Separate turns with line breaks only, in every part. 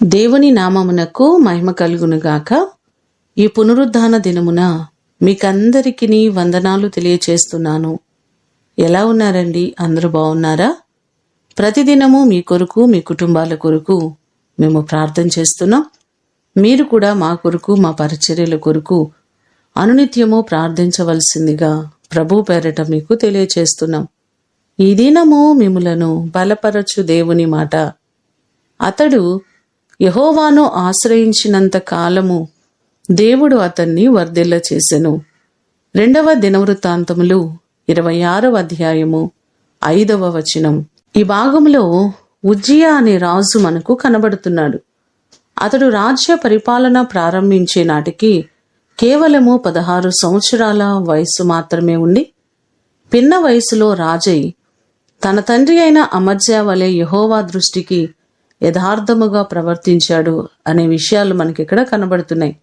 దేవుని నామమునకు మహిమ కలుగునుగాక. ఈ పునరుద్ధాన దినమున మీకందరికీ వందనాలు తెలియచేస్తున్నాను. ఎలా ఉన్నారండి? అందరూ బాగున్నారా? ప్రతిదినము మీ కొరకు, మీ కుటుంబాల కొరకు మేము ప్రార్థన చేస్తున్నాం. మీరు కూడా మా కొరకు, మా పరిచర్యల కొరకు అనునిత్యము ప్రార్థించవలసిందిగా ప్రభు పేరట మీకు తెలియచేస్తున్నాం. ఈ దినము మిమ్ములను బలపరచు దేవుని మాట. అతడు యెహోవాను ఆశ్రయించినంత కాలము దేవుడు అతన్ని వర్ధిల్ల చేసెను. 2వ దినవృత్తాంతములు 26వ అధ్యాయము 5వ వచనం. ఈ భాగంలో ఉజ్జియా అనే రాజు మనకు కనబడుతున్నాడు. అతడు రాజ్య పరిపాలన ప్రారంభించే నాటికి కేవలము 16 సంవత్సరాల వయసు మాత్రమే ఉండి, పిన్న వయసులో రాజై తన తండ్రి అయిన అమజ్యా వలె యెహోవా దృష్టికి యథార్థముగా ప్రవర్తించాడు అనే విషయాలు మనకిక్కడ కనబడుతున్నాయి.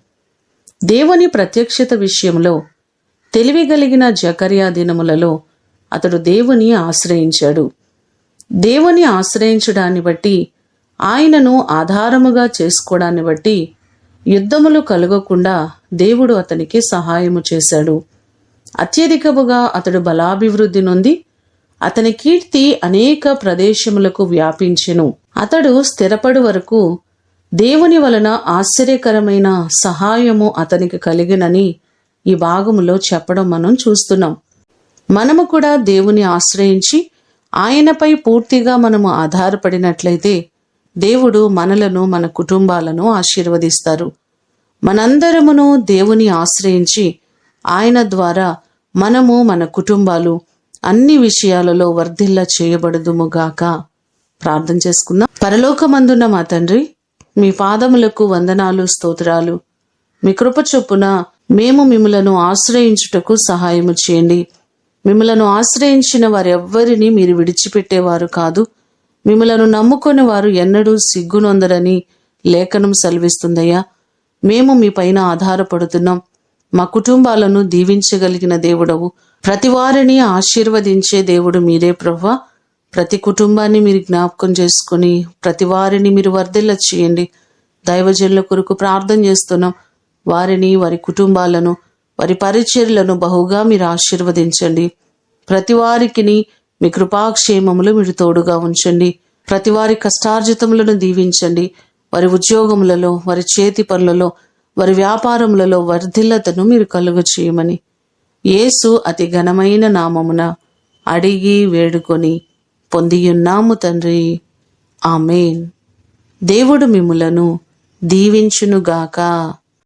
దేవుని ప్రత్యక్షత విషయంలో తెలివిగలిగిన జకర్యా దినములలో అతడు దేవుని ఆశ్రయించాడు. దేవుని ఆశ్రయించడాన్ని బట్టి, ఆయనను ఆధారముగా చేసుకోవడాన్ని బట్టి యుద్ధములు కలగకుండా దేవుడు అతనికి సహాయము చేశాడు. అత్యధికముగా అతడు బలాభివృద్ధి నొంది అతని కీర్తి అనేక ప్రదేశములకు వ్యాపించెను. అతడు స్థిరపడు వరకు దేవుని వలన ఆశ్చర్యకరమైన సహాయము అతనికి కలిగినని ఈ భాగములో చెప్పడం మనం చూస్తున్నాం. మనము కూడా దేవుని ఆశ్రయించి ఆయనపై పూర్తిగా మనము ఆధారపడినట్లయితే దేవుడు మనలను, మన కుటుంబాలను ఆశీర్వదిస్తారు. మనందరమును దేవుని ఆశ్రయించి ఆయన ద్వారా మనము, మన కుటుంబాలు అన్ని విషయాలలో వర్ధిల్ల చేయబడుదుముగాక. ప్రార్థన చేసుకుందాం. పరలోకమందున్న మా తండ్రి, మీ పాదములకు వందనాలు, స్తోత్రాలు. మీ కృప చొప్పున మేము మిమ్మలను ఆశ్రయించుటకు సహాయము చేయండి. మిమ్మలను ఆశ్రయించిన వారెవ్వరిని మీరు విడిచిపెట్టేవారు కాదు. మిమ్మలను నమ్ముకొని వారు ఎన్నడూ సిగ్గునొందరని లేఖనం సెలవిస్తుందయ్యా. మేము మీ పైన ఆధారపడుతున్నాం. మా కుటుంబాలను దీవించగలిగిన దేవుడవు, ప్రతి వారిని ఆశీర్వదించే దేవుడు మీరే ప్రభువా. ప్రతి కుటుంబాన్ని మీరు జ్ఞాపకం చేసుకుని ప్రతి వారిని మీరు వర్ధిల్ల చేయండి. దైవజనుల కొరకు ప్రార్థన చేస్తున్నాం. వారిని, వారి కుటుంబాలను, వారి పరిచర్యలను బహుగా మీరు ఆశీర్వదించండి. ప్రతి వారికి మీ కృపాక్షేమములు మీరు తోడుగా ఉంచండి. ప్రతి వారి కష్టార్జితములను దీవించండి. వారి ఉద్యోగములలో, వారి చేతి పనులలో, వారి వ్యాపారములలో వర్ధిల్లతను మీరు కలుగ చేయమని యేసు అతి ఘనమైన నామమున అడిగి వేడుకొని పొందియున్నాము తండ్రి. ఆమేన్. దేవుడు మిమ్ములను దీవించునుగాక.